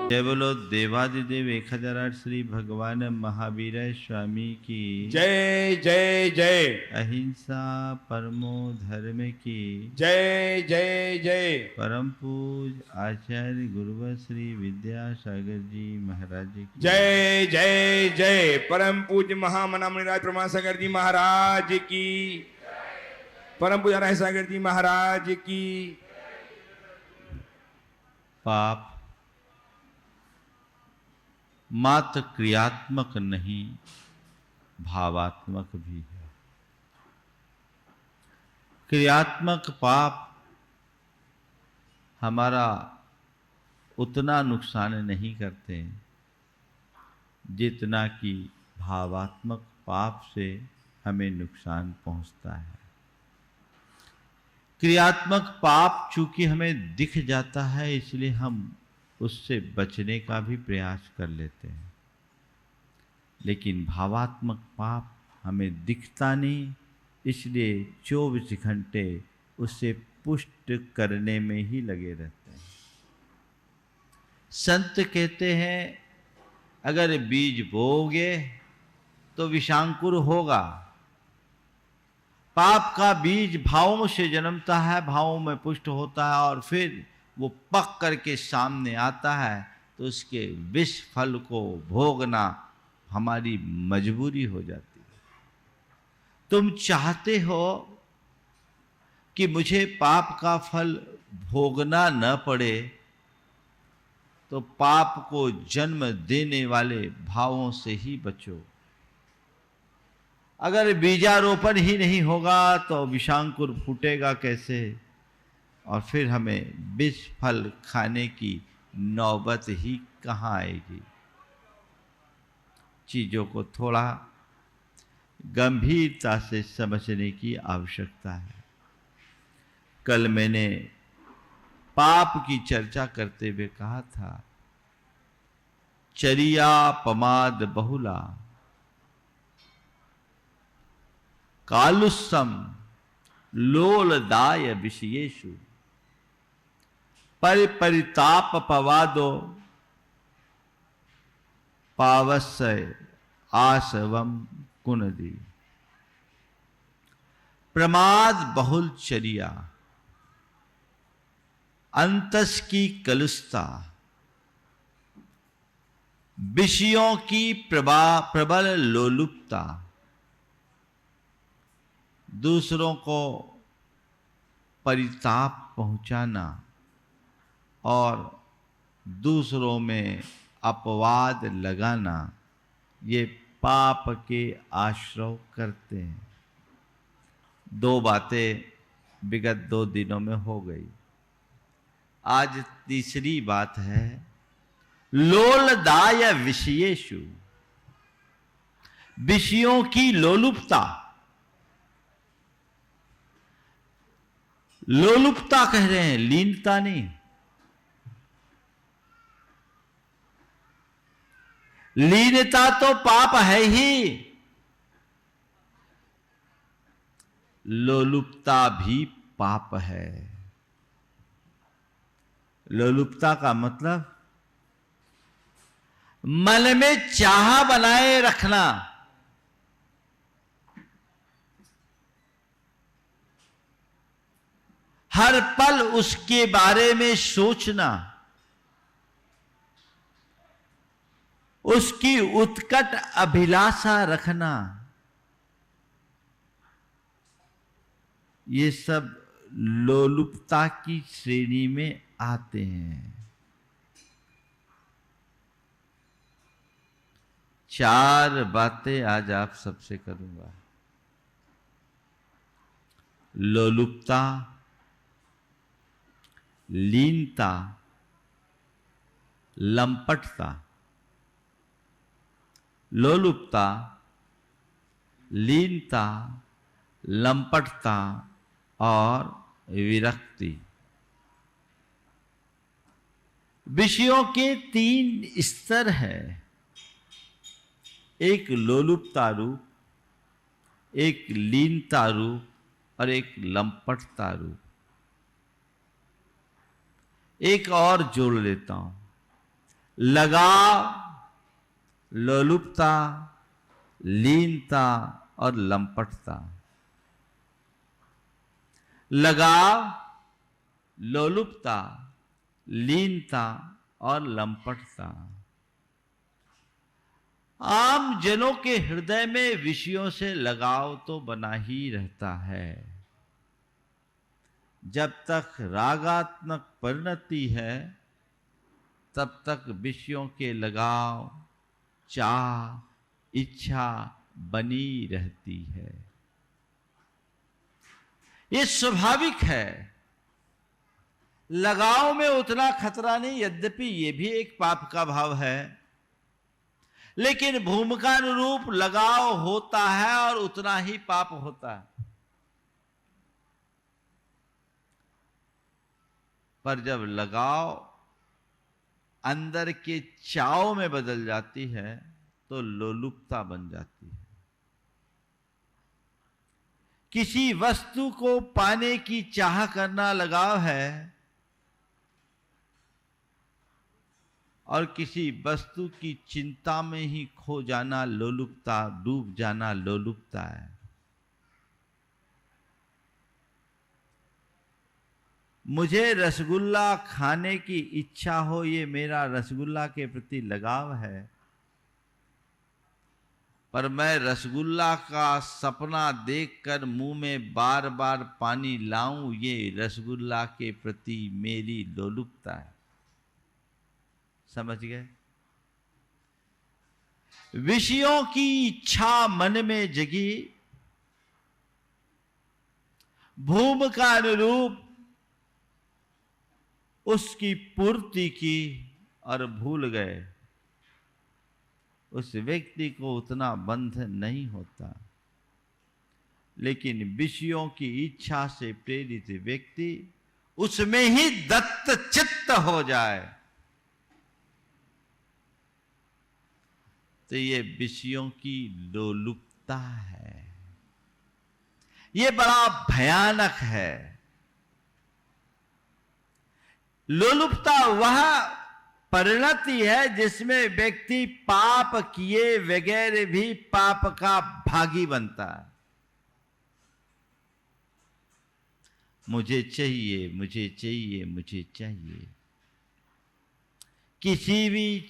जय बोलो देवादिदेव 1008 श्री भगवान महावीर स्वामी की जय जय जय। अहिंसा परमो धर्म की जय जय जय। परम पूज आचार्य गुरुवर श्री विद्यासागर जी महाराज की जय जय जय। परम पूज्य महामना मुनिराज प्रमासागर जी महाराज की। परम पूज्य राय सागर जी महाराज की। पाप मात्र क्रियात्मक नहीं भावात्मक भी है। क्रियात्मक पाप हमारा उतना नुकसान नहीं करते जितना कि भावात्मक पाप से हमें नुकसान पहुंचता है। क्रियात्मक पाप चूंकि हमें दिख जाता है इसलिए हम उससे बचने का भी प्रयास कर लेते हैं, लेकिन भावात्मक पाप हमें दिखता नहीं, इसलिए 24 घंटे उससे पुष्ट करने में ही लगे रहते हैं। संत कहते हैं अगर बीज बोओगे तो विषांकुर होगा। पाप का बीज भावों से जन्मता है, भावों में पुष्ट होता है और फिर वो पक करके सामने आता है तो उसके विष फल को भोगना हमारी मजबूरी हो जाती है। तुम चाहते हो कि मुझे पाप का फल भोगना न पड़े, तो पाप को जन्म देने वाले भावों से ही बचो। अगर बीजारोपण ही नहीं होगा तो विषांकुर फूटेगा कैसे, और फिर हमें विष फल खाने की नौबत ही कहाँ आएगी। चीजों को थोड़ा गंभीरता से समझने की आवश्यकता है। कल मैंने पाप की चर्चा करते हुए कहा था, चरिया पमाद बहुला कालुस्सम लोलदाय विषयेषु परिताप पवादो पावस्य आसवम कुनदी। प्रमाद बहुल चर्या, अंतस की कलुषता, विषयों की प्रबल लोलुपता, दूसरों को परिताप पहुंचाना और दूसरों में अपवाद लगाना, ये पाप के आश्रव करते हैं। 2 बातें विगत 2 दिनों में हो गई। आज तीसरी बात है लोलदाय विषयेषु, विषयों की लोलुपता। लोलुपता कह रहे हैं, लीनता नहीं। लीनता तो पाप है ही, लोलुपता भी पाप है। लोलुपता का मतलब मन में चाह बनाए रखना, हर पल उसके बारे में सोचना, उसकी उत्कट अभिलाषा रखना, ये सब लोलुपता की श्रेणी में आते हैं। 4 बातें आज आप सबसे करूंगा। लोलुपता, लीनता, लंपटता। लोलुपता, लीनता, लंपटता और विरक्ति। विषयों के 3 स्तर हैं। एक लोलुपता रूप, एक लीनता रूप और एक लंपटता रूप। एक और जोड़ लेता हूं, लगाव, लोलुपता, लीनता और लंपटता। लगाव, लोलुपता, लीनता और लंपटता। आम जनों के हृदय में विषयों से लगाव तो बना ही रहता है। जब तक रागात्मक परिणति है तब तक विषयों के लगाव, चाह, इच्छा बनी रहती है। ये स्वाभाविक है। लगाव में उतना खतरा नहीं, यद्यपि ये भी एक पाप का भाव है, लेकिन भूमिकानुरूप लगाव होता है और उतना ही पाप होता है। पर जब लगाव अंदर के चाव में बदल जाती है तो लोलुपता बन जाती है। किसी वस्तु को पाने की चाह करना लगाव है और किसी वस्तु की चिंता में ही खो जाना लोलुपता, डूब जाना लोलुपता है। मुझे रसगुल्ला खाने की इच्छा हो, ये मेरा रसगुल्ला के प्रति लगाव है, पर मैं रसगुल्ला का सपना देखकर मुंह में बार बार पानी लाऊं, ये रसगुल्ला के प्रति मेरी लोलुपता है। समझ गए? विषयों की इच्छा मन में जगी, भूमि का अनुरूप उसकी पूर्ति की और भूल गए। उस व्यक्ति को उतना बंध नहीं होता, लेकिन विषयों की इच्छा से प्रेरित व्यक्ति उसमें ही दत्त चित्त हो जाए तो ये विषयों की लोलुपता है। ये बड़ा भयानक है। लोलुपता वह परिणति है जिसमें व्यक्ति पाप किए बगैर भी पाप का भागी बनता है। मुझे चाहिए, मुझे चाहिए, मुझे चाहिए। किसी भी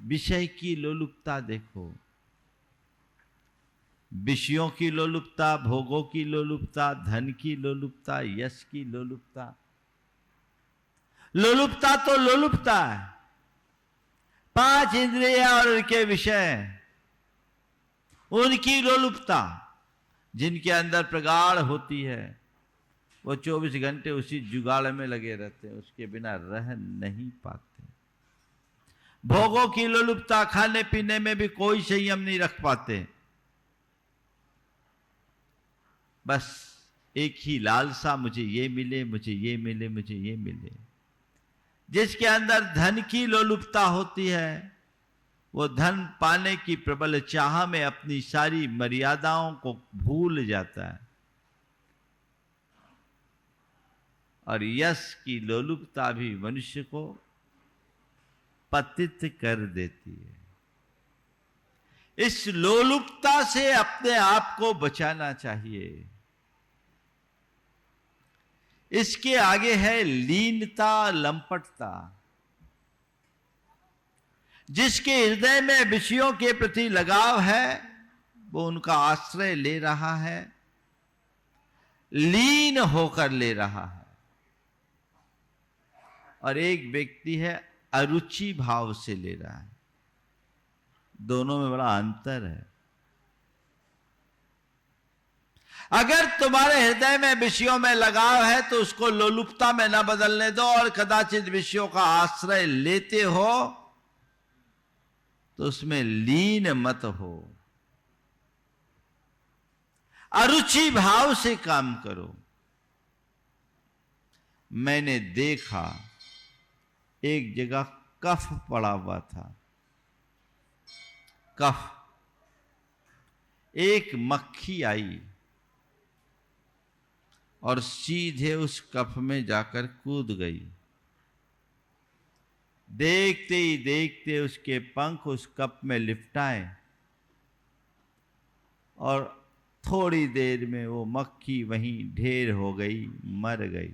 विषय की लोलुपता देखो, विषयों की लोलुपता, भोगों की लोलुपता, धन की लोलुपता, यश की लोलुपता। लोलुपता तो लोलुपता है। 5 इंद्रिय और उनके विषय, उनकी लोलुपता जिनके अंदर प्रगाढ़ होती है, वो 24 घंटे उसी जुगाड़ में लगे रहते हैं, उसके बिना रह नहीं पाते। भोगों की लोलुपता, खाने पीने में भी कोई संयम नहीं रख पाते। बस एक ही लालसा, मुझे ये मिले, मुझे ये मिले, मुझे ये मिले। जिसके अंदर धन की लोलुपता होती है, वो धन पाने की प्रबल चाह में अपनी सारी मर्यादाओं को भूल जाता है। और यश की लोलुपता भी मनुष्य को पतित कर देती है। इस लोलुपता से अपने आप को बचाना चाहिए। इसके आगे है लीनता, लंपटता। जिसके हृदय में विषयों के प्रति लगाव है, वो उनका आश्रय ले रहा है, लीन होकर ले रहा है। और एक व्यक्ति है अरुचि भाव से ले रहा है। दोनों में बड़ा अंतर है। अगर तुम्हारे हृदय में विषयों में लगाव है तो उसको लोलुपता में न बदलने दो, और कदाचित विषयों का आश्रय लेते हो तो उसमें लीन मत हो। अरुचि भाव से काम करो। मैंने देखा एक जगह कफ पड़ा हुआ था। कफ, एक मक्खी आई और सीधे उस कफ में जाकर कूद गई। देखते ही देखते उसके पंख उस कप में लिपटाए और थोड़ी देर में वो मक्खी वहीं ढेर हो गई, मर गई।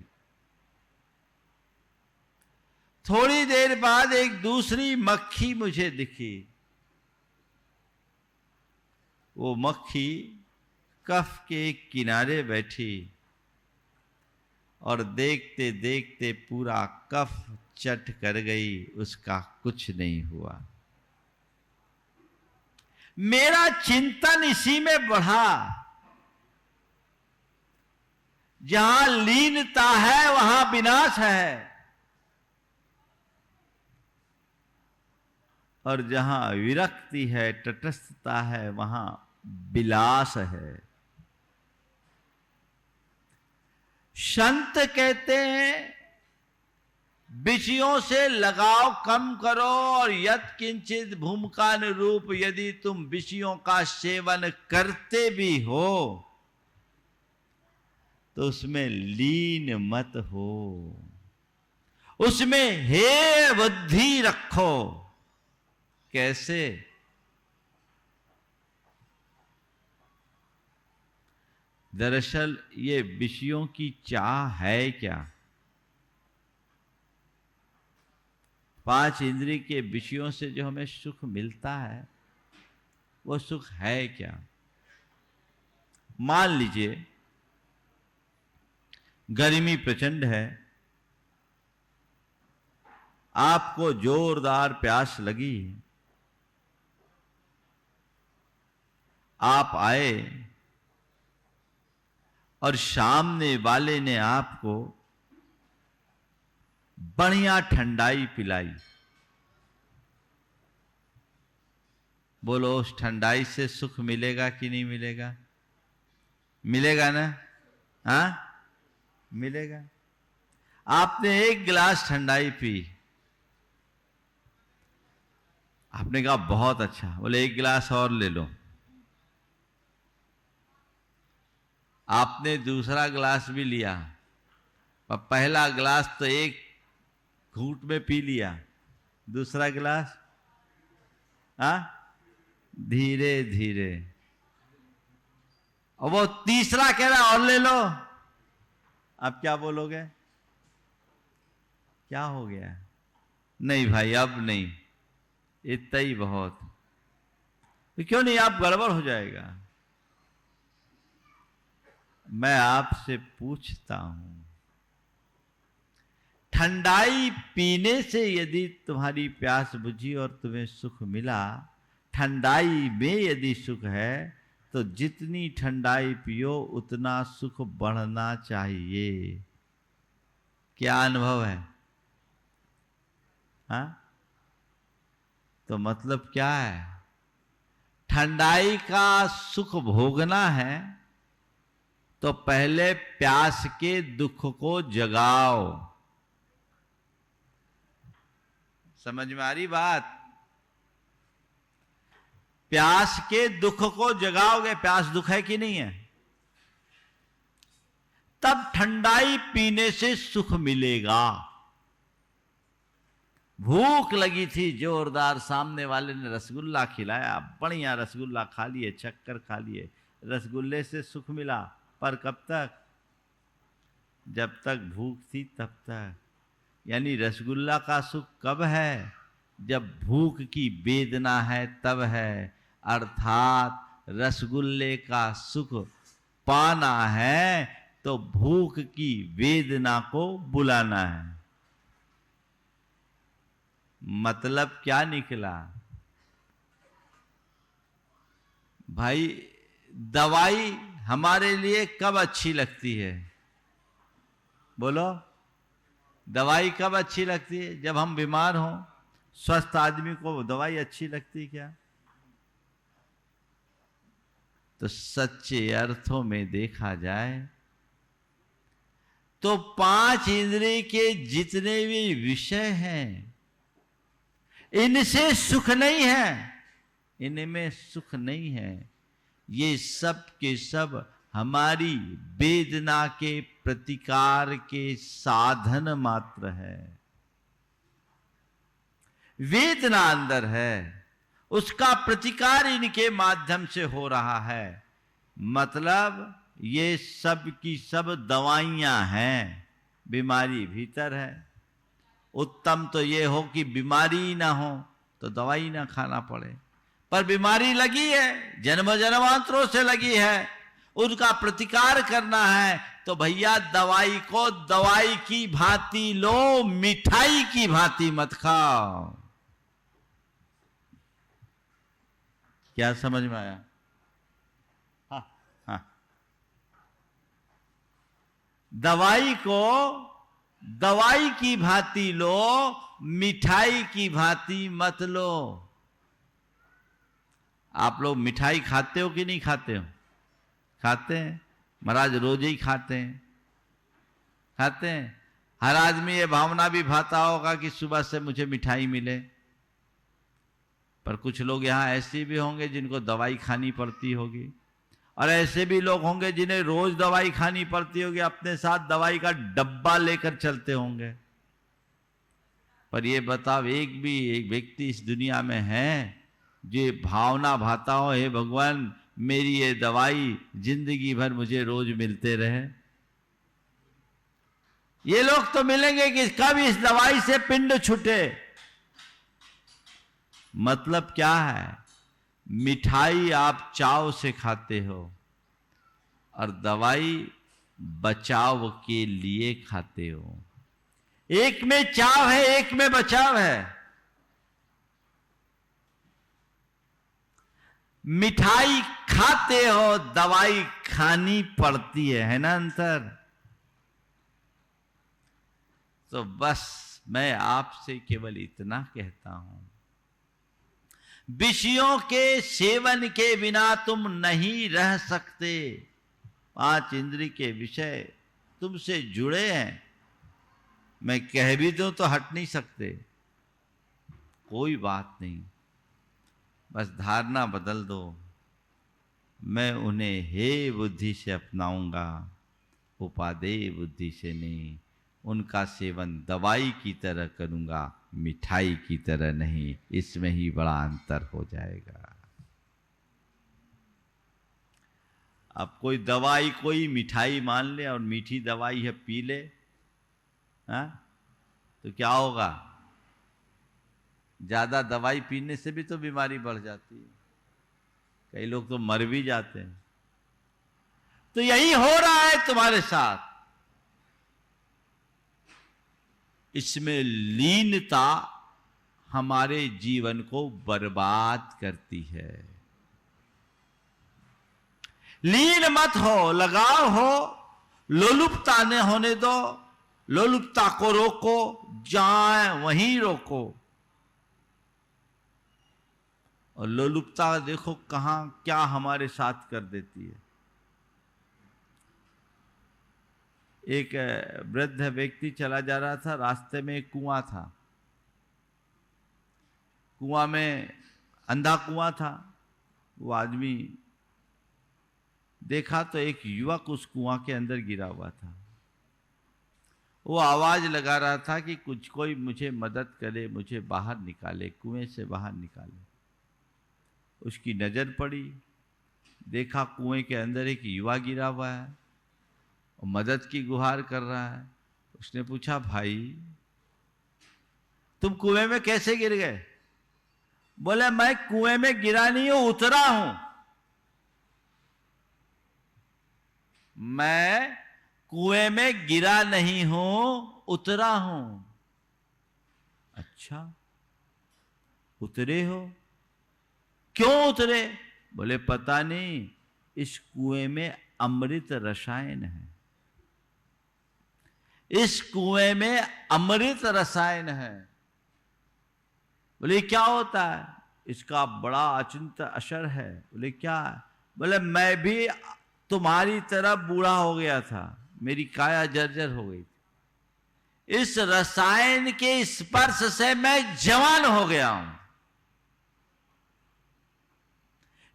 थोड़ी देर बाद एक दूसरी मक्खी मुझे दिखी। वो मक्खी कफ के किनारे बैठी और देखते देखते पूरा कफ चट कर गई, उसका कुछ नहीं हुआ। मेरा चिंतन इसी में बढ़ा, जहां लीनता है वहां विनाश है, और जहां विरक्ति है, तटस्थता है, वहां विलास है। संत कहते हैं विषयों से लगाव कम करो, और यत् किंचित भूमिकानुरूप यदि तुम विषयों का सेवन करते भी हो तो उसमें लीन मत हो, उसमें हे बुद्धि रखो। कैसे? दरअसल ये विषयों की चाह है क्या? 5 इंद्रिय के विषयों से जो हमें सुख मिलता है वो सुख है क्या? मान लीजिए गर्मी प्रचंड है, आपको जोरदार प्यास लगी, आप आए और सामने वाले ने आपको बढ़िया ठंडाई पिलाई। बोलो उस ठंडाई से सुख मिलेगा कि नहीं मिलेगा? मिलेगा ना? हाँ, मिलेगा। आपने एक गिलास ठंडाई पी, आपने कहा बहुत अच्छा, बोले एक गिलास और ले लो। आपने दूसरा गिलास भी लिया, और पहला गिलास तो एक घूंट में पी लिया, दूसरा गिलास धीरे धीरे, और वो तीसरा कह रहा और ले लो। अब क्या बोलोगे? क्या हो गया? नहीं भाई अब नहीं, इतना ही बहुत। तो क्यों नहीं, आप गड़बड़ हो जाएगा। मैं आपसे पूछता हूं, ठंडाई पीने से यदि तुम्हारी प्यास बुझी और तुम्हें सुख मिला, ठंडाई में यदि सुख है तो जितनी ठंडाई पियो उतना सुख बढ़ना चाहिए। क्या अनुभव है? हाँ, तो मतलब क्या है? ठंडाई का सुख भोगना है तो पहले प्यास के दुख को जगाओ। समझ में आ रही बात? प्यास के दुख को जगाओगे, प्यास दुख है कि नहीं है, तब ठंडाई पीने से सुख मिलेगा। भूख लगी थी जोरदार, सामने वाले ने रसगुल्ला खिलाया, बढ़िया रसगुल्ला खा लिए, चक्कर खा लिए, रसगुल्ले से सुख मिला, पर कब तक? जब तक भूख थी तब तक। यानी रसगुल्ला का सुख कब है? जब भूख की वेदना है तब है। अर्थात रसगुल्ले का सुख पाना है तो भूख की वेदना को बुलाना है। मतलब क्या निकला भाई? दवाई हमारे लिए कब अच्छी लगती है? बोलो, दवाई कब अच्छी लगती है? जब हम बीमार हों। स्वस्थ आदमी को दवाई अच्छी लगती क्या? तो सच्चे अर्थों में देखा जाए तो 5 इंद्रिय के जितने भी विषय हैं इनसे सुख नहीं है, इनमें सुख नहीं है। ये सब के सब हमारी वेदना के प्रतिकार के साधन मात्र है। वेदना अंदर है, उसका प्रतिकार इनके माध्यम से हो रहा है। मतलब ये सब की सब दवाइयां हैं, बीमारी भीतर है। उत्तम तो ये हो कि बीमारी ना हो तो दवाई ना खाना पड़े, पर बीमारी लगी है, जन्म जन्मांतरों से लगी है, उनका प्रतिकार करना है। तो भैया दवाई को दवाई की भांति लो, मिठाई की भांति मत खाओ। क्या समझ में आया? हाँ हाँ, दवाई को दवाई की भांति लो, मिठाई की भांति मत लो। आप लोग मिठाई खाते हो कि नहीं खाते हो? खाते हैं महाराज, रोज ही खाते हैं, खाते हैं। हर आदमी ये भावना भी भाता होगा कि सुबह से मुझे मिठाई मिले। पर कुछ लोग यहाँ ऐसे भी होंगे जिनको दवाई खानी पड़ती होगी, और ऐसे भी लोग होंगे जिन्हें रोज दवाई खानी पड़ती होगी, अपने साथ दवाई का डब्बा लेकर चलते होंगे। पर ये बताओ, एक व्यक्ति इस दुनिया में है जो भावना भाता हो, हे भगवान मेरी ये दवाई जिंदगी भर मुझे रोज मिलते रहे? ये लोग तो मिलेंगे कि कब इस दवाई से पिंड छूटे। मतलब क्या है? मिठाई आप चाव से खाते हो और दवाई बचाव के लिए खाते हो। एक में चाव है, एक में बचाव है। मिठाई खाते हो, दवाई खानी पड़ती है ना अंतर? तो बस मैं आपसे केवल इतना कहता हूं, विषयों के सेवन के बिना तुम नहीं रह सकते। 5 इंद्रिय के विषय तुमसे जुड़े हैं, मैं कह भी दूं तो हट नहीं सकते। कोई बात नहीं, बस धारणा बदल दो, मैं उन्हें हे बुद्धि से अपनाऊंगा, उपादेय बुद्धि से नहीं। उनका सेवन दवाई की तरह करूंगा, मिठाई की तरह नहीं। इसमें ही बड़ा अंतर हो जाएगा। अब कोई दवाई कोई मिठाई मान ले और मीठी दवाई है पी ले, हाँ, तो क्या होगा? ज्यादा दवाई पीने से भी तो बीमारी बढ़ जाती है, कई लोग तो मर भी जाते हैं। तो यही हो रहा है तुम्हारे साथ। इसमें लीनता हमारे जीवन को बर्बाद करती है। लीन मत हो, लगाव हो, लोलुपता न होने दो। लोलुपता को रोको, जाए वहीं रोको। और लोलुपता देखो कहां क्या हमारे साथ कर देती है। एक वृद्ध व्यक्ति चला जा रहा था, रास्ते में एक कुआं था। कुआं में अंधा कुआं था। वो आदमी देखा तो एक युवक उस कुआं के अंदर गिरा हुआ था। वो आवाज लगा रहा था कि कुछ कोई मुझे मदद करे, मुझे बाहर निकाले, कुएं से बाहर निकाले। उसकी नजर पड़ी, देखा कुएं के अंदर एक युवा गिरा हुआ है और मदद की गुहार कर रहा है। उसने पूछा, भाई तुम कुएं में कैसे गिर गए? बोले, मैं कुएं में गिरा नहीं हूं, उतरा हूं। मैं कुएं में गिरा नहीं हूं, उतरा हूं। अच्छा, उतरे हो? क्यों उतरे? बोले, पता नहीं, इस कुएं में अमृत रसायन है। इस कुएं में अमृत रसायन है। बोले, क्या होता है? इसका बड़ा अचिंत असर है। बोले, क्या? बोले, मैं भी तुम्हारी तरह बूढ़ा हो गया था, मेरी काया जर्जर हो गई थी। इस रसायन के स्पर्श से मैं जवान हो गया हूं।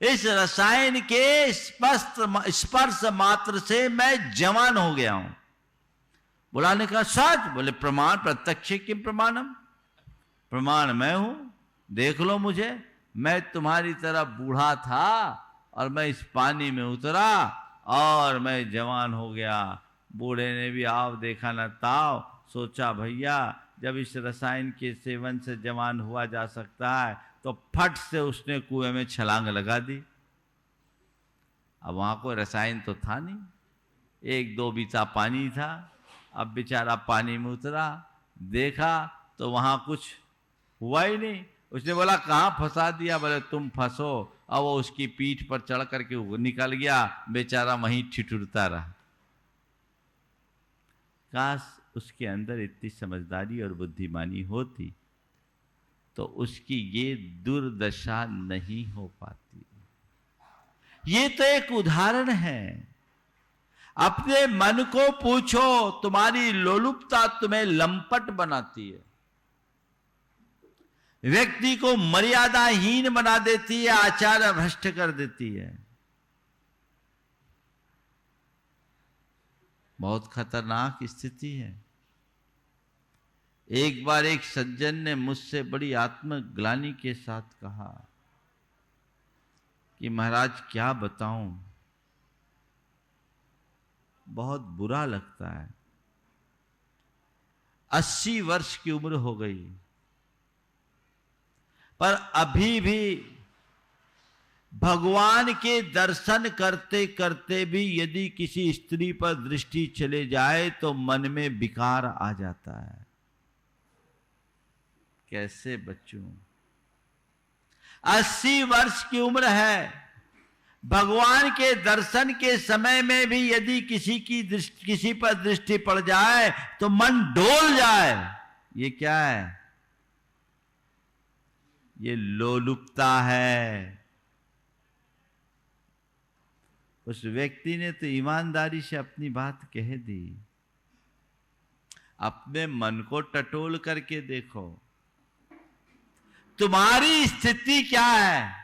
इस रसायन के स्पर्श मात्र से मैं जवान हो गया हूं। बुलाने का सच? बोले, प्रमाण प्रत्यक्ष किम प्रमाणम। प्रमाण मैं हूं, देख लो मुझे, मैं तुम्हारी तरह बूढ़ा था और मैं इस पानी में उतरा और मैं जवान हो गया। बूढ़े ने भी आव देखा न ताव, सोचा भैया जब इस रसायन के सेवन से जवान हुआ जा सकता है तो फट से उसने कुएं में छलांग लगा दी। अब वहां कोई रसायन तो था नहीं, एक दो बीता पानी था। अब बेचारा पानी में उतरा, देखा तो वहां कुछ हुआ ही नहीं। उसने बोला कहाँ फंसा दिया? बोले तुम फंसो। अब वो उसकी पीठ पर चढ़ करके वो निकल गया, बेचारा वहीं ठिठुरता रहा। काश उसके अंदर इतनी समझदारी और बुद्धिमानी होती तो उसकी ये दुर्दशा नहीं हो पाती। ये तो एक उदाहरण है। अपने मन को पूछो, तुम्हारी लोलुपता तुम्हें लंपट बनाती है, व्यक्ति को मर्यादाहीन बना देती है, आचार भ्रष्ट कर देती है। बहुत खतरनाक स्थिति है। एक बार एक सज्जन ने मुझसे बड़ी आत्मग्लानि के साथ कहा कि महाराज क्या बताऊं, बहुत बुरा लगता है। 80 वर्ष की उम्र हो गई पर अभी भी भगवान के दर्शन करते करते भी यदि किसी स्त्री पर दृष्टि चले जाए तो मन में विकार आ जाता है। कैसे बच्चों, 80 वर्ष की उम्र है, भगवान के दर्शन के समय में भी यदि किसी पर दृष्टि पड़ जाए तो मन डोल जाए। ये क्या है? ये लोलुपता है। उस व्यक्ति ने तो ईमानदारी से अपनी बात कह दी। अपने मन को टटोल करके देखो, तुम्हारी स्थिति क्या है?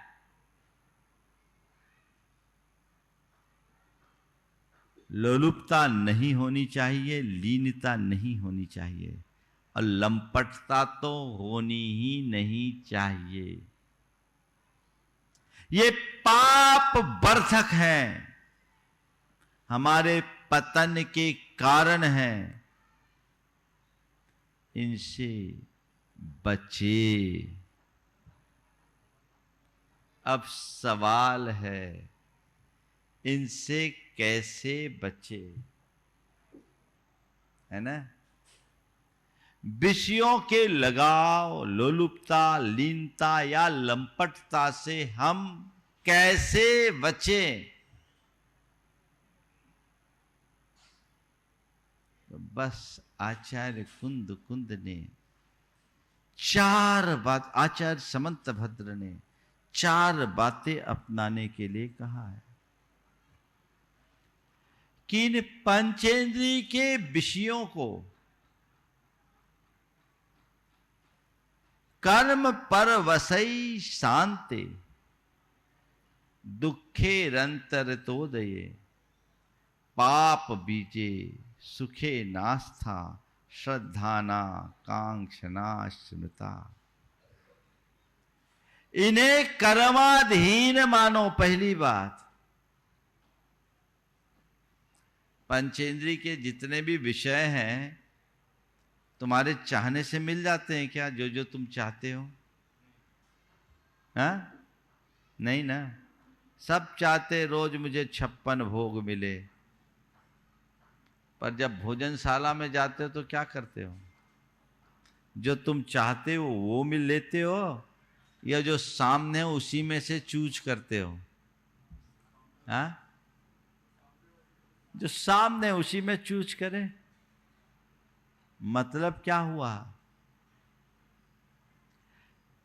लोलुपता नहीं होनी चाहिए, लीनता नहीं होनी चाहिए और लंपटता तो होनी ही नहीं चाहिए। ये पाप वर्धक है, हमारे पतन के कारण है। इनसे बचे। अब सवाल है इनसे कैसे बचे, है ना? विषयों के लगाव, लोलुपता, लीनता या लंपटता से हम कैसे बचें? तो बस आचार्य कुंद ने 4 बात, आचार्य समंत भद्र ने 4 बातें अपनाने के लिए कहा है कि इन पंचेंद्रिय के विषयों को कर्म पर वसई शांति दुखे रंतर तो दये पाप बीजे सुखे नास्था श्रद्धाना कांक्षना स्मृता। इन्हें कर्माधीन मानो। पहली बात, पंचेंद्रिय के जितने भी विषय हैं तुम्हारे चाहने से मिल जाते हैं क्या? जो जो तुम चाहते हो? हाँ? नहीं ना। सब चाहते रोज मुझे 56 भोग मिले, पर जब भोजनशाला में जाते हो तो क्या करते हो? जो तुम चाहते हो वो मिल लेते हो या जो सामने हो उसी में से चूज करते हो? हाँ? जो सामने उसी में चूज करे। मतलब क्या हुआ?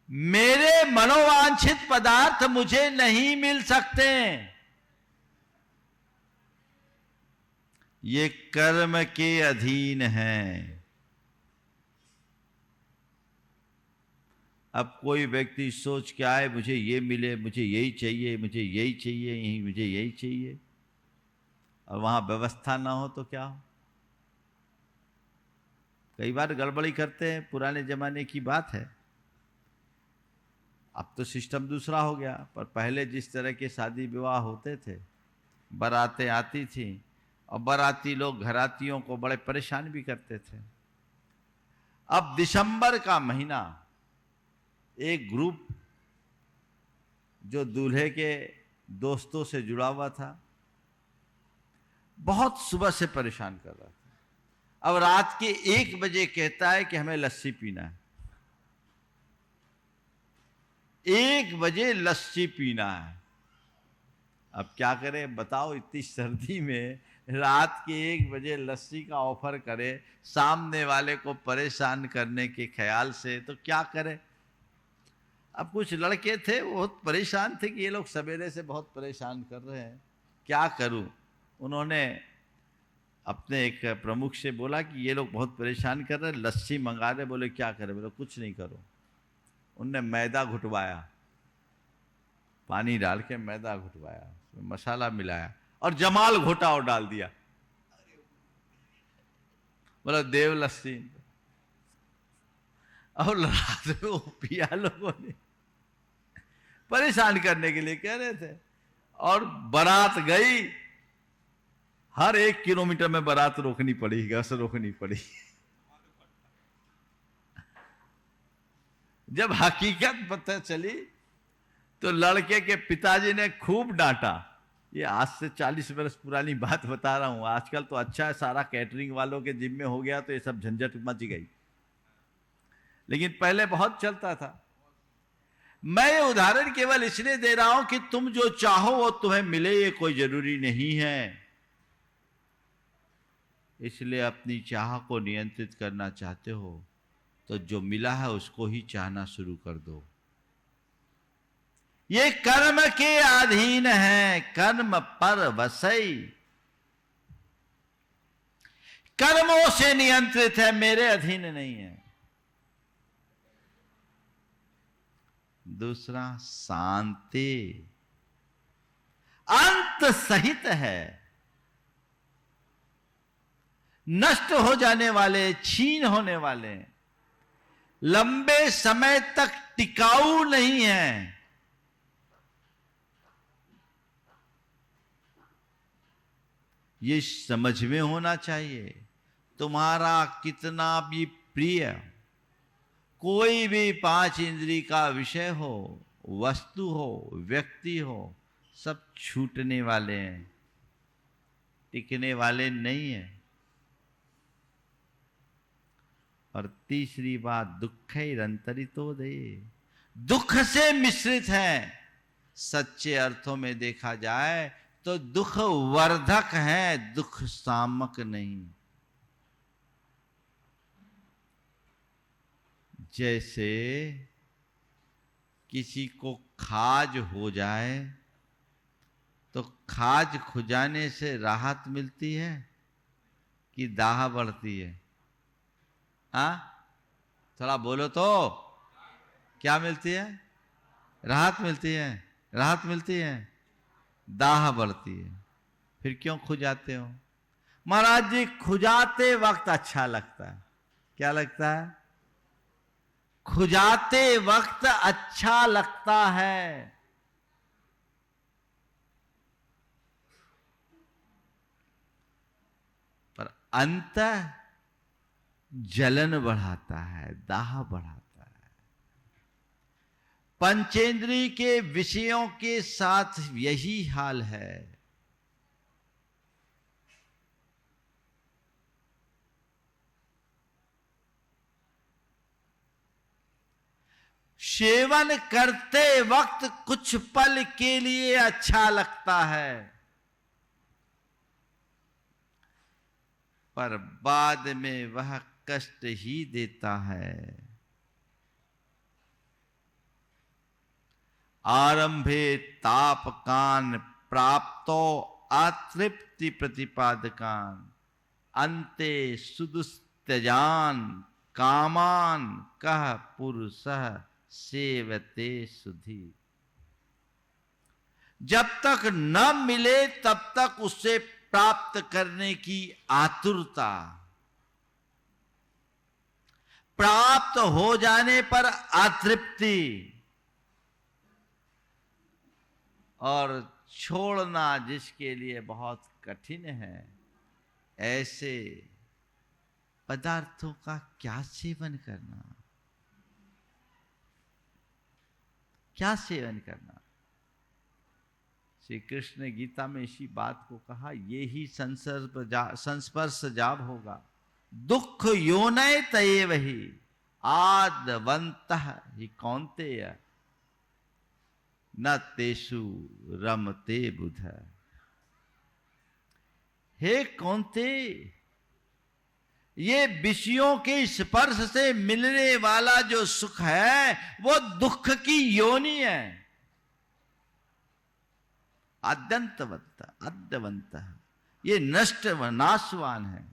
मेरे मनोवांछित पदार्थ मुझे नहीं मिल सकते। ये कर्म के अधीन है। अब कोई व्यक्ति सोच के आए मुझे ये मिले, मुझे यही चाहिए, मुझे यही चाहिए, यही मुझे यही चाहिए, और वहां व्यवस्था ना हो तो क्या हो? कई बार गड़बड़ी करते हैं, पुराने जमाने की बात है। अब तो सिस्टम दूसरा हो गया, पर पहले जिस तरह के शादी विवाह होते थे, बारातें आती थी और बाराती लोग घरातियों को बड़े परेशान भी करते थे। अब दिसंबर का महीना, एक ग्रुप जो दूल्हे के दोस्तों से जुड़ा हुआ था, बहुत सुबह से परेशान कर रहा था। अब रात के 1 बजे कहता है कि हमें लस्सी पीना है। 1 बजे लस्सी पीना है। अब क्या करें बताओ, इतनी सर्दी में रात के 1 बजे लस्सी का ऑफर करे सामने वाले को परेशान करने के ख्याल से, तो क्या करें। अब कुछ लड़के थे वो बहुत परेशान थे कि ये लोग सवेरे से बहुत परेशान कर रहे हैं, क्या करूं। उन्होंने अपने एक प्रमुख से बोला कि ये लोग बहुत परेशान कर रहे हैं, लस्सी मंगा रहे। बोले क्या करें। बोले कुछ नहीं करो। उनने मैदा घुटवाया, पानी डाल के मैदा घुटवाया, उसमें मसाला मिलाया और जमाल घोटा और डाल दिया। बोला देव लस्सी। और रात में वो पिया लोगों ने, परेशान करने के लिए कह रहे थे। और बारात गई, हर 1 किलोमीटर में बारात रोकनी पड़ी, गैस रोकनी पड़ी। जब हकीकत पता चली तो लड़के के पिताजी ने खूब डांटा। ये आज से 40 वर्ष पुरानी बात बता रहा हूं। आजकल तो अच्छा है, सारा कैटरिंग वालों के जिम्मे हो गया तो ये सब झंझट मच गई, लेकिन पहले बहुत चलता था। मैं ये उदाहरण केवल इसलिए दे रहा हूं कि तुम जो चाहो वो तुम्हें मिले, ये कोई जरूरी नहीं है। इसलिए अपनी चाह को नियंत्रित करना चाहते हो तो जो मिला है उसको ही चाहना शुरू कर दो। ये कर्म के अधीन है, कर्म पर वसई। कर्मों से नियंत्रित है, मेरे अधीन नहीं है। दूसरा शांति, अंत सहित है। नष्ट हो जाने वाले, छीन होने वाले, लंबे समय तक टिकाऊ नहीं है। ये समझ में होना चाहिए। तुम्हारा कितना भी प्रिय कोई भी 5 इंद्री का विषय हो, वस्तु हो, व्यक्ति हो, सब छूटने वाले हैं, टिकने वाले नहीं है। और तीसरी बात, दुःखैरन्तरितो दे, दुख से मिश्रित है। सच्चे अर्थों में देखा जाए तो दुख वर्धक है, दुख सामक नहीं। जैसे किसी को खाज हो जाए तो खाज खुजाने से राहत मिलती है कि दाह बढ़ती है? हाँ, थोड़ा बोलो तो। क्या मिलती है? राहत मिलती है। राहत मिलती है, दाह बढ़ती है। फिर क्यों खुजाते हो? महाराज जी, खुजाते वक्त अच्छा लगता है। क्या लगता है? खुजाते वक्त अच्छा लगता है। पर अंत जलन बढ़ाता है, दाह बढ़ाता है। पंचेंद्रिय के विषयों के साथ यही हाल है। सेवन करते वक्त कुछ पल के लिए अच्छा लगता है, पर बाद में वह कष्ट ही देता है। आरंभे तापकान प्राप्तो अतृप्ति प्रतिपादकान, अन्ते सुदुस्त्यजान कामान कह पुरुषः सेवते सुधि। जब तक न मिले तब तक उससे प्राप्त करने की आतुरता, प्राप्त हो जाने पर अतृप्ति, और छोड़ना जिसके लिए बहुत कठिन है, ऐसे पदार्थों का क्या सेवन करना, क्या सेवन करना। श्री कृष्ण ने गीता में इसी बात को कहा, ये ही संस्पर्श जाब होगा, दुख योनय तये वही आदवंत ही कौन्तेय न तेषु रमते बुध। हे कौन्ते, ये विषयों के स्पर्श से मिलने वाला जो सुख है वो दुख की योनि है। अद्यवंत, ये नष्ट नाशवान है।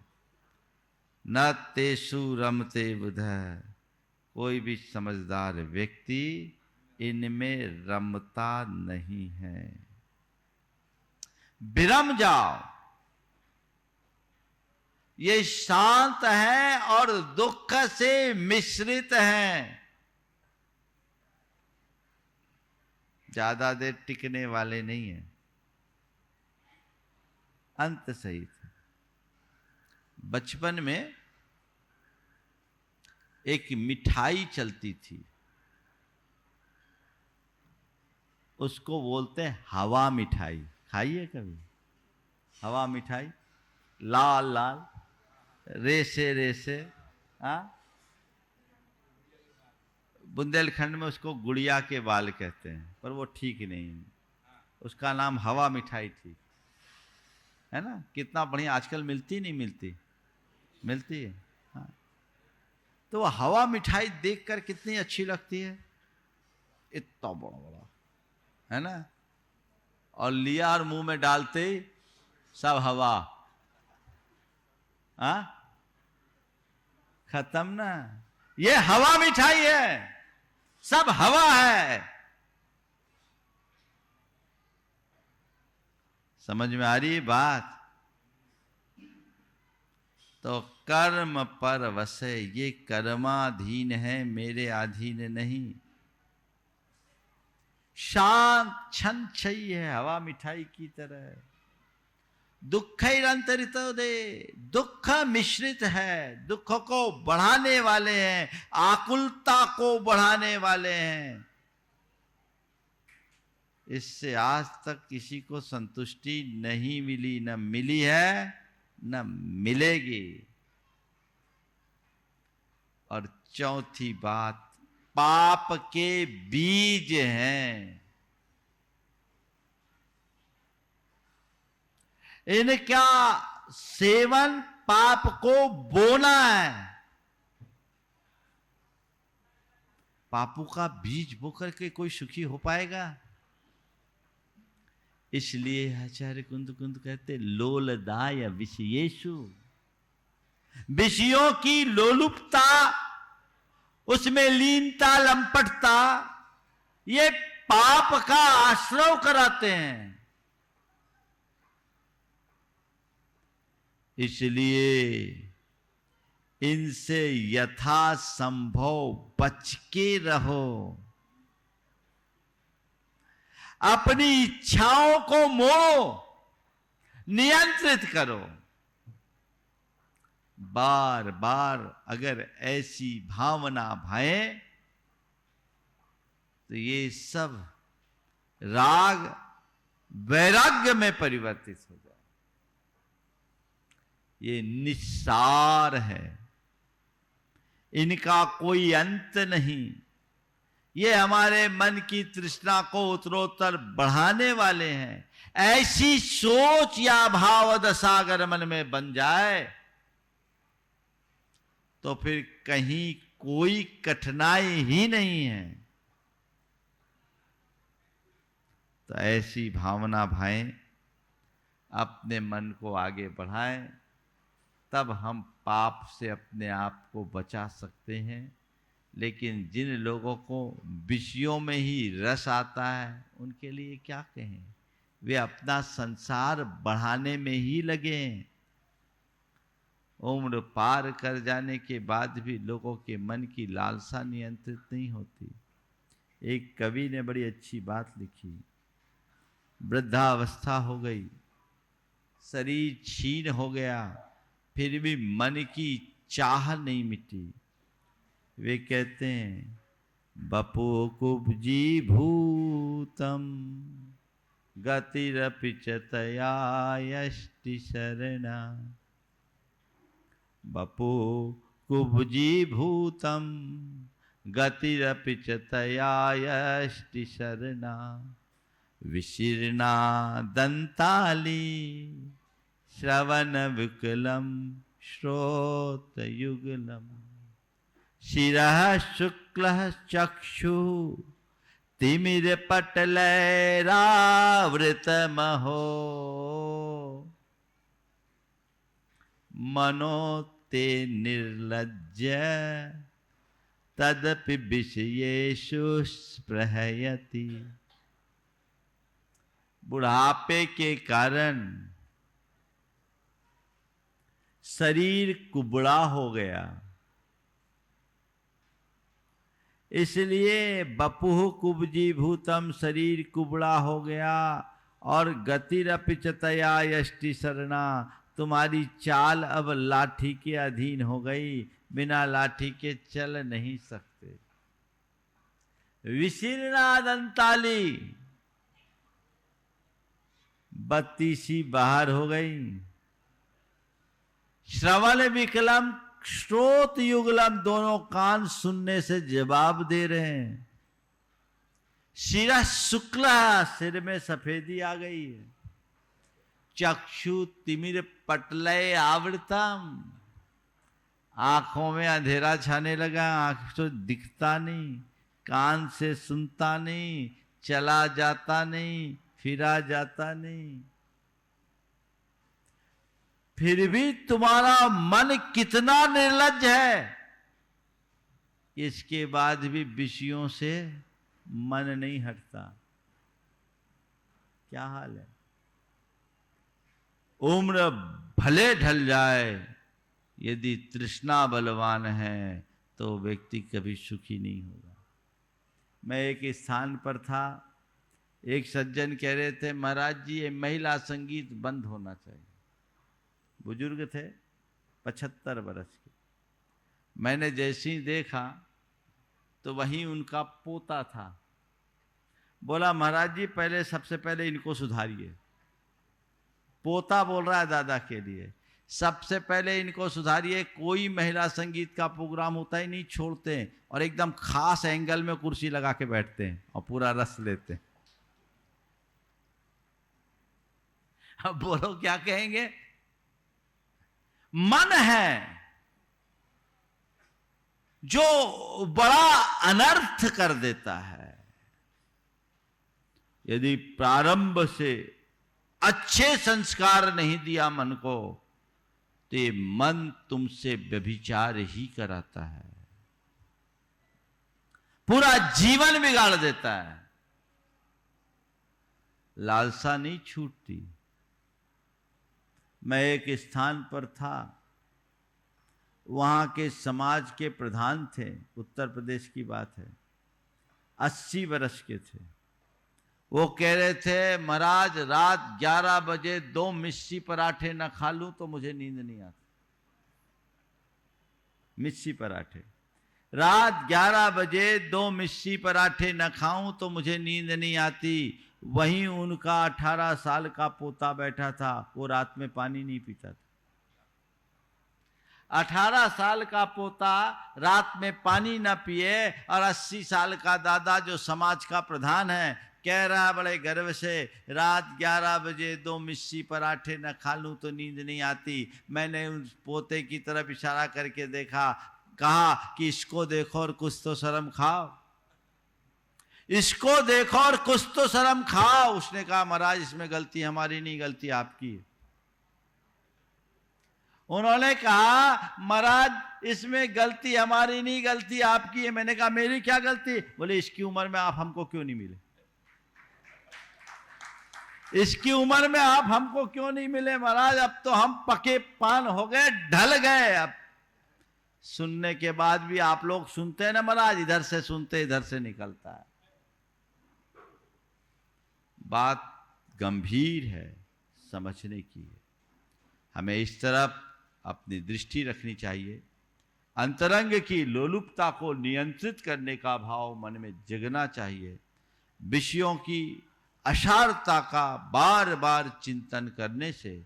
न तेषु रमते बुध, कोई भी समझदार व्यक्ति इनमें रमता नहीं है। विरम जाओ, ये शांत है और दुख से मिश्रित है, ज्यादा देर टिकने वाले नहीं है, अंत सहित। बचपन में एक मिठाई चलती थी, उसको बोलते हैं हवा मिठाई। खाई है कभी हवा मिठाई? लाल लाल रेसे रेसे। बुंदेलखंड में उसको गुड़िया के बाल कहते हैं, पर वो ठीक नहीं, उसका नाम हवा मिठाई थी, है ना। कितना बढ़िया, आजकल मिलती नहीं मिलती, मिलती है। हाँ, तो वो हवा मिठाई देखकर कितनी अच्छी लगती है, इतना बड़ा बड़ा, है ना। और लिया और मुंह में डालते सब हवा, खत्म ना। ये हवा मिठाई है, सब हवा है। समझ में आ रही है बात? तो कर्म पर वसे, ये कर्माधीन है, मेरे अधीन नहीं। शांत छन छई है, हवा मिठाई की तरह। दुःखैरंतरितो दे, दुख मिश्रित है, दुख को बढ़ाने वाले हैं, आकुलता को बढ़ाने वाले हैं। इससे आज तक किसी को संतुष्टि नहीं मिली, न मिली है न मिलेगी। और चौथी बात, पाप के बीज हैं, इनका सेवन पाप को बोना है। पापों का बीज बो करके कोई सुखी हो पाएगा? इसलिए आचार्य कुंद कहते, लोलदाय विषयेषु, विषयों की लोलुपता, उसमें लीनता लंपटता, ये पाप का आश्रय कराते हैं। इसलिए इनसे यथासंभव बच के रहो। अपनी इच्छाओं को मोड़ो, नियंत्रित करो। बार बार अगर ऐसी भावना भाए तो ये सब राग वैराग्य में परिवर्तित हो जाए। ये निस्सार है, इनका कोई अंत नहीं। ये हमारे मन की तृष्णा को उत्तरोत्तर बढ़ाने वाले हैं। ऐसी सोच या भाव दशा अगर मन में बन जाए तो फिर कहीं कोई कठिनाई ही नहीं है। तो ऐसी भावना भाएं, अपने मन को आगे बढ़ाएं, तब हम पाप से अपने आप को बचा सकते हैं। लेकिन जिन लोगों को विषयों में ही रस आता है, उनके लिए क्या कहें? वे अपना संसार बढ़ाने में ही लगे हैं। उम्र पार कर जाने के बाद भी लोगों के मन की लालसा नियंत्रित नहीं होती। एक कवि ने बड़ी अच्छी बात लिखी, वृद्धावस्था हो गई, शरीर क्षीण हो गया, फिर भी मन की चाह नहीं मिटी। वे कहते हैं बपो कुब्जी भूतम गतिरपि च तया यष्टि शरणा। बपो कुब्जी भूतम गतिरपि च तया यष्टि शरणा। विशीर्णा दंताली श्रवण विकलम श्रोतयुगलम। शिरः शुक्लः चक्षु तिमिरपटलैरावृतमहो। मनो ते निर्लज्ज तदपि विषयेषु स्पृहयति। बुढ़ापे के कारण शरीर कुबड़ा हो गया, इसलिए बपुः कुब्जी भूतम, शरीर कुबड़ा हो गया। और गतिरपि च तया यष्टि शरणा, तुम्हारी चाल अब लाठी के अधीन हो गई, बिना लाठी के चल नहीं सकते। विशीर्णा दंताली, बत्ती सी बाहर हो गई। श्रवण विकलम श्रोत युगलम, दोनों कान सुनने से जवाब दे रहे हैं। शिरा शुक्ला, सिर में सफेदी आ गई है। चक्षु तिमिर पटलय आवृतम, आंखों में अंधेरा छाने लगा, आंख तो दिखता नहीं, कान से सुनता नहीं, चला जाता नहीं, फिरा जाता नहीं। फिर भी तुम्हारा मन कितना निर्लज्ज है, इसके बाद भी विषयों से मन नहीं हटता। क्या हाल है? उम्र भले ढल जाए, यदि तृष्णा बलवान है तो व्यक्ति कभी सुखी नहीं होगा। मैं एक स्थान पर था, एक सज्जन कह रहे थे महाराज जी ये महिला संगीत बंद होना चाहिए। बुजुर्ग थे 75 वर्ष के। मैंने जैसे ही देखा तो वहीं उनका पोता था। बोला महाराज जी पहले सबसे पहले इनको सुधारिए। पोता बोल रहा है दादा के लिए, सबसे पहले इनको सुधारिए। कोई महिला संगीत का प्रोग्राम होता ही नहीं, छोड़ते हैं और एकदम खास एंगल में कुर्सी लगा के बैठते हैं और पूरा रस लेते हैं। अब बोलो क्या कहेंगे? मन है जो बड़ा अनर्थ कर देता है। यदि प्रारंभ से अच्छे संस्कार नहीं दिया मन को, तो ये मन तुमसे व्यभिचार ही कराता है, पूरा जीवन बिगाड़ देता है। लालसा नहीं छूटती। मैं एक स्थान पर था, वहां के समाज के प्रधान थे, उत्तर प्रदेश की बात है, 80 वर्ष के थे। वो कह रहे थे महाराज रात 11 बजे 2 मिस्सी पराठे न खा लूं तो मुझे नींद नहीं आती। मिस्सी पराठे, रात 11 बजे 2 मिस्सी पराठे न खाऊं तो मुझे नींद नहीं आती। वहीं उनका 18 साल का पोता बैठा था, वो रात में पानी नहीं पीता था। 18 साल का पोता रात में पानी ना पिए और 80 साल का दादा जो समाज का प्रधान है कह रहा है बड़े गर्व से रात 11 बजे 2 मिस्सी पराठे न खा लूं तो नींद नहीं आती। मैंने उस पोते की तरफ इशारा करके देखा, कहा कि इसको देखो और कुछ तो शर्म खाओ, इसको देखो और कुछ तो शर्म खाओ। उसने कहा महाराज इसमें गलती हमारी नहीं, गलती आपकी है। उन्होंने कहा महाराज इसमें गलती हमारी नहीं, गलती आपकी है। मैंने कहा मेरी क्या गलती? बोले इसकी उम्र में आप हमको क्यों नहीं मिले, इसकी उम्र में आप हमको क्यों नहीं मिले महाराज? अब तो हम पके पान हो गए, ढल गए। अब सुनने के बाद भी आप लोग सुनते हैं ना महाराज, इधर से सुनते इधर से निकलता है। बात गंभीर है, समझने की है। हमें इस तरफ अपनी दृष्टि रखनी चाहिए। अंतरंग की लोलुपता को नियंत्रित करने का भाव मन में जगना चाहिए। विषयों की असारता का बार बार चिंतन करने से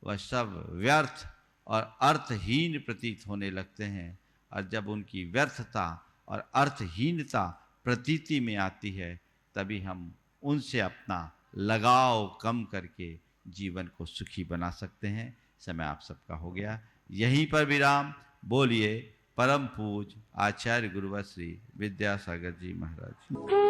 वह सब व्यर्थ और अर्थहीन प्रतीत होने लगते हैं, और जब उनकी व्यर्थता और अर्थहीनता प्रतीति में आती है तभी हम उनसे अपना लगाव कम करके जीवन को सुखी बना सकते हैं। समय आप सबका हो गया, यहीं पर विराम। बोलिए परम पूज आचार्य गुरुवर श्री विद्यासागर जी महाराज।